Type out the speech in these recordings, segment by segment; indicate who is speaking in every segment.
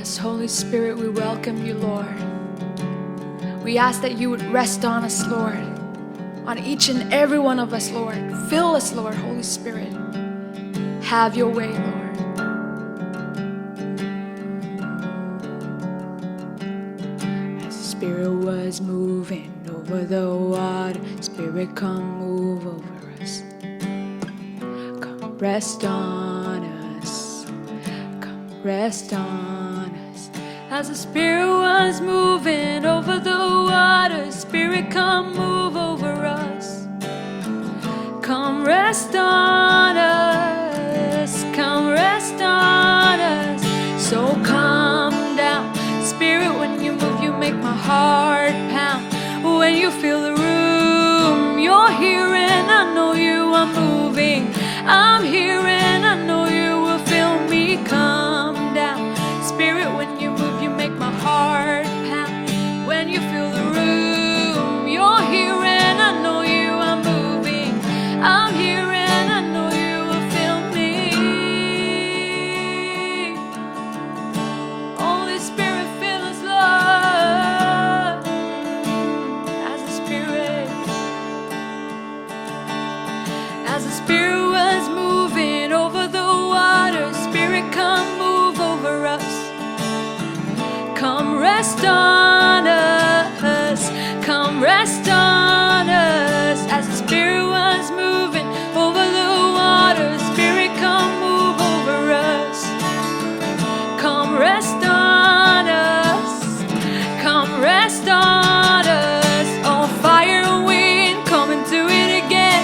Speaker 1: Yes, Holy Spirit, we welcome you, Lord. We ask that you would rest on us, Lord, on each and every one of us, Lord. Fill us, Lord, Holy Spirit. Have your way, Lord. As the Spirit was moving over the water, Spirit, come move over us. Come rest on us. Come rest on us. As the Spirit was moving over the water, Spirit, come move over us. Come rest on us. Come rest on us. So come down. Spirit, when you move, you make my heart pound. When you fill the room, you're here and I know you are moving. I'm here and I know you will fill me. Come down. Spirit, when you move, you make my heart pound. When you fill the room, you're here and I know you are moving. I'm here and I know you will fill me. Holy Spirit, fill us, Lord. As the Spirit was moving over the water, Spirit, come move over us. Come rest on us. Come rest on us. As the Spirit was moving over the water, Spirit, come move over us. Come rest on us. Come rest on us. Oh, fire and wind, come and do it again.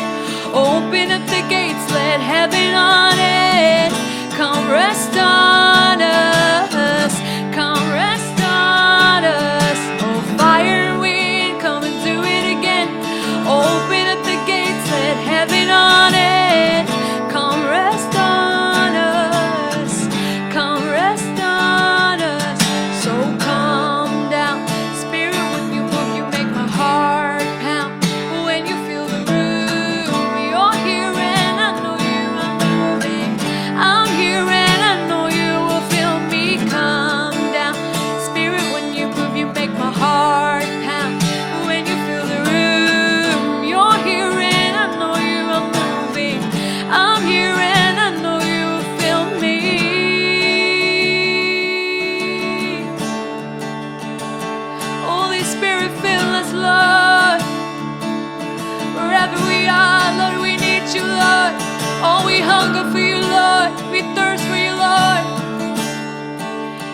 Speaker 1: Open up the gates, let heaven on it. Come rest on us. Come rest on us. Oh, fire and wind, come and do it again. Open up the gates, let heaven on it. Come rest on us. Come rest on us. So come down. Spirit, when you move, you make my heart pound. When you feel the room, you're here and I know you are moving. I'm here and I know you will feel me. Come down. Spirit, when you move, you make my heart pound. When you feel the room, you're here and I know you are moving. I'm here and I know you will feel me. Holy Spirit, fill us, Lord. Wherever we are, Lord, we need you, Lord. Oh, we hunger for you, Lord. We thirst for you, Lord.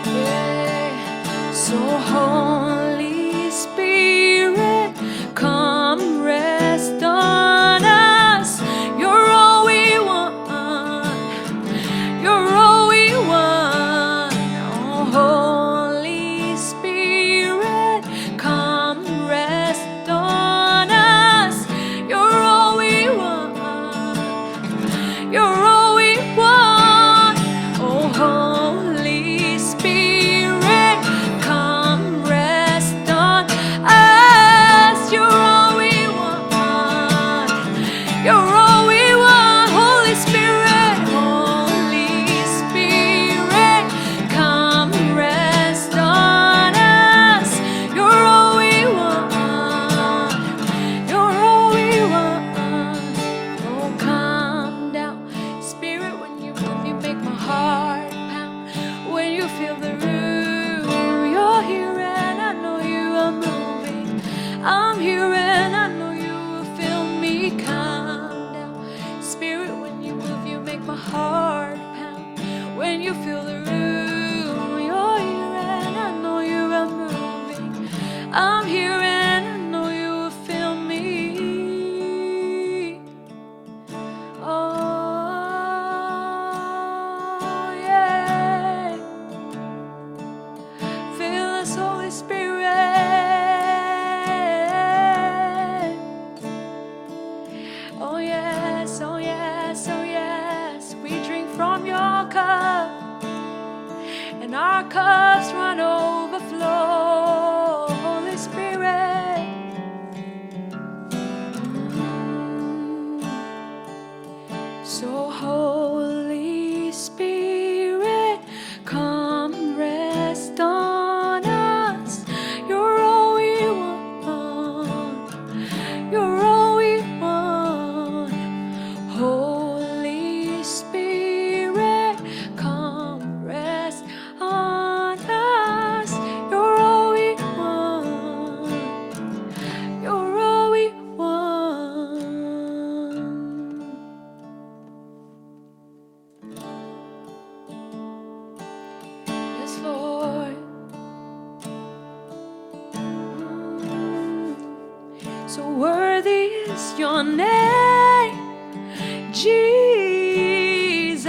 Speaker 1: Yeah. So Holy Spirit, come rest on us. You're all we want. You're all we want. Oh, Holy Spirit, come rest on us. You're all we want. You're all we want. Oh, Holy Spirit, come rest on us. You're all we want. You're all we want. Holy Spirit, Holy Spirit, come rest on us. You're all we want. You're all we want. Oh, come down. Spirit, when you move, you make my heart pound. When you feel the room, you're here and I know you are moving. I'm here and I know you will feel me. Come down. Spirit, when you move, you make my heart pound. When you feel the room, you're here and I know you are moving. I'm here and I know you will feel me. Oh, yeah. Fill us, Holy Spirit. Oh, yes, oh, yes, oh, yes. We drink from your cup, and our cups run overflow. Holy Spirit. So Holy Spirit, come rest is your name, Jesus.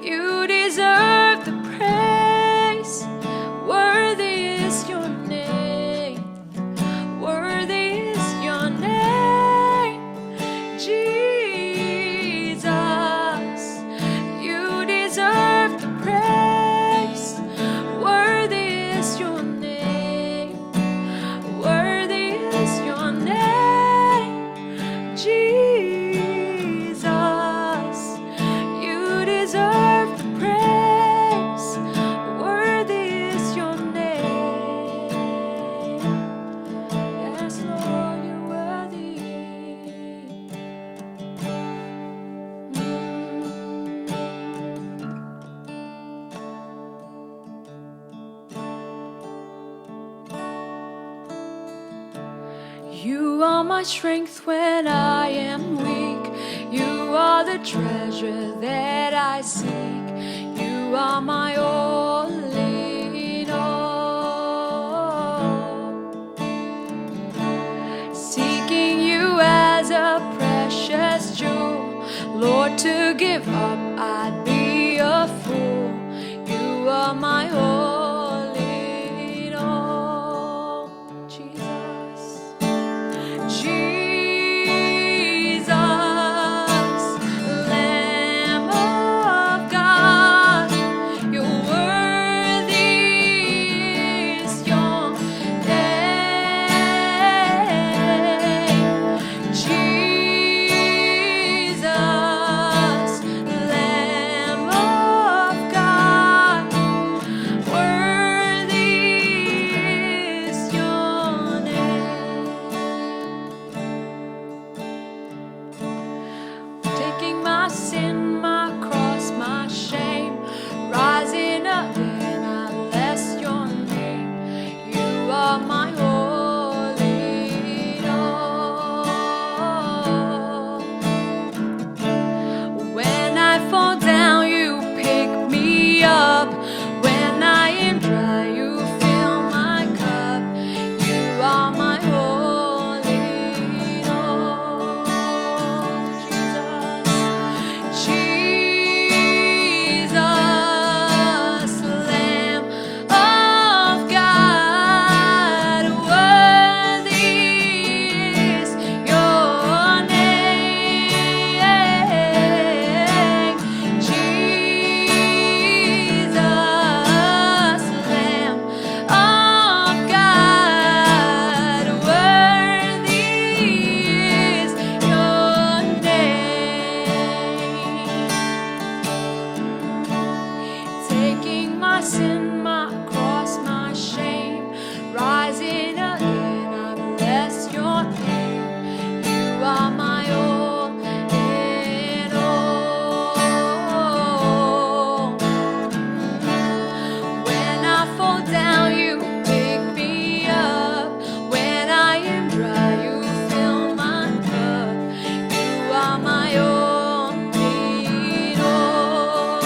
Speaker 1: You deserve the praise. Worthy is your name. Worthy is your name, Jesus. You deserve the praise. Worthy is your name. Worthy is your name, Jesus. You deserve the praise. Worthy is your name. Yes, Lord, you're worthy. You are my strength when I am weak. You are the treasure that I seek. You are my all in all. Seeking you as a precious jewel, Lord, to give up I'd be a fool. You are my all in all, Jesus. Jesus, Lamb of God, you're worthy is your name. Jesus, Lamb of God, worthy is your name. Taking my sin, my cross, my shame, rising up and I bless your name. You are my all in all. When I fall down, you pick me up. When I am dry, you fill my cup. You are my all in all, Jesus. Jesus, Lamb of God, worthy is your name. Jesus, Lamb of God, worthy is your name. Taking my sin, my cross, my shame, rising again, I bless your name. You are my all in all. When I fall down, you pick me up. When I am dry, you fill my cup. You are my all in all.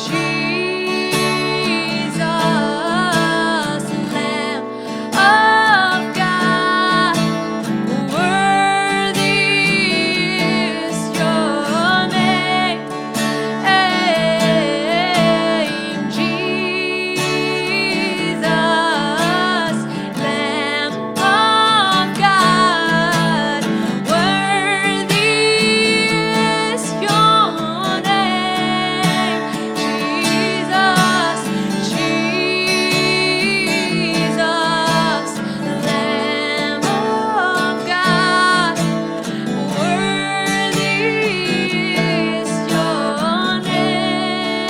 Speaker 1: Jesus, Lamb of God, worthy is your name. Jesus, Lamb of God, worthy is your name. Jesus, Jesus, Lamb of God, worthy is your name.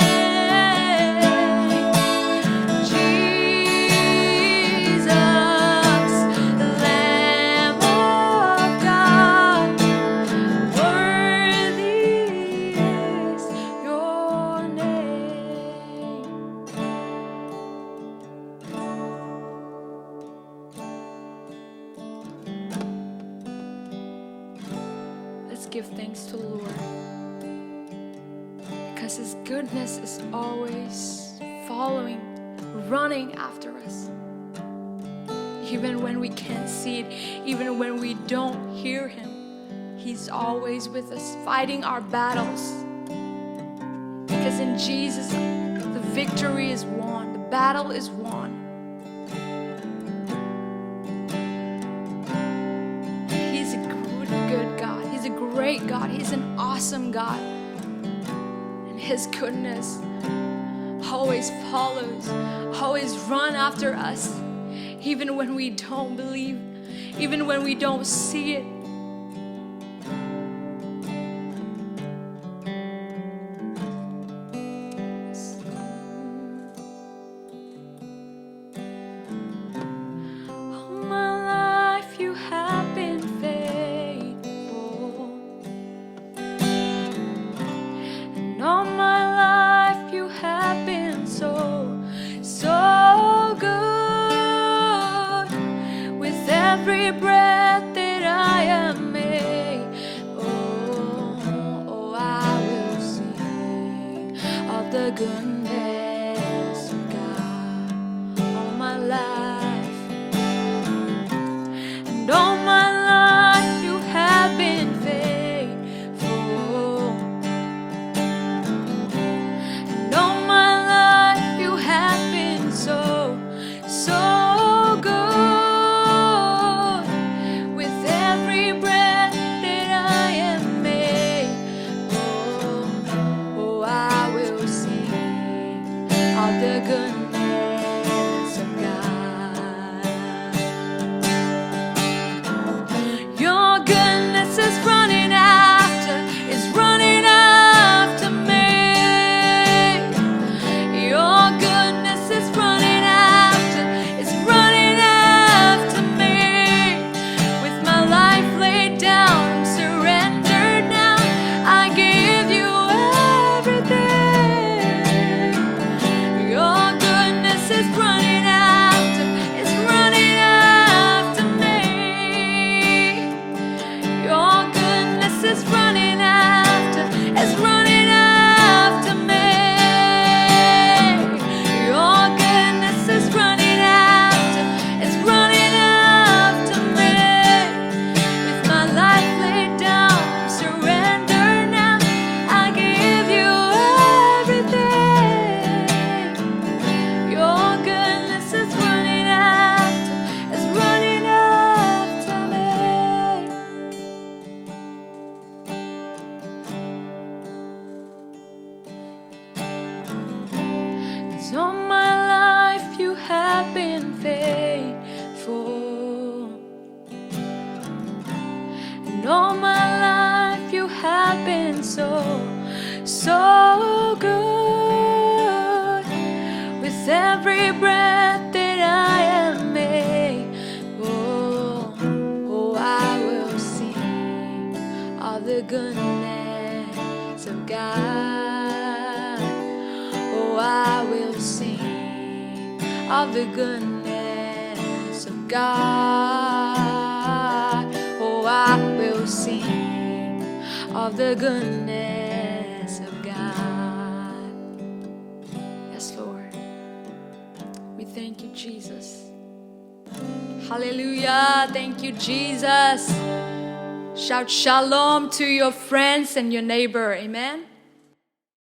Speaker 1: Jesus, Lamb of God, worthy is your name. Let's give thanks to the Lord, because His goodness is always following, running after us. Even when we can't see it, even when we don't hear Him, He's always with us, fighting our battles. Because in Jesus, the victory is won, the battle is won. He's a good God. He's a great God. He's an awesome God. And His goodness always follows, always run after us, even when we don't believe, even when we don't see it. All my life you have been faithful, and all my life you have been so good. With every breath that I am able, I will sing of the goodness of God all my life. And all my life you have been faithful, and all my life you have been so good. With every breath that I am able, I will sing of the goodness of God. Your goodness is running after me. Your goodness is running after me. With my life laid down, I'm surrendered now. I give you everything. Your goodness is running after me. Your goodness is running after me. Your goodness is running after me. With my life laid down, I'm surrendered now. I give you everything. Your goodness is running after me. Cause all my life you have been faithful, and all my life you have been so good. With every breath that I am able, I will sing of the goodness of God. I will sing of the goodness of God. I will sing of the goodness of God. Yes, Lord. We thank you, Jesus. Hallelujah. Thank you, Jesus. Shout shalom to your friends and your neighbor. Amen.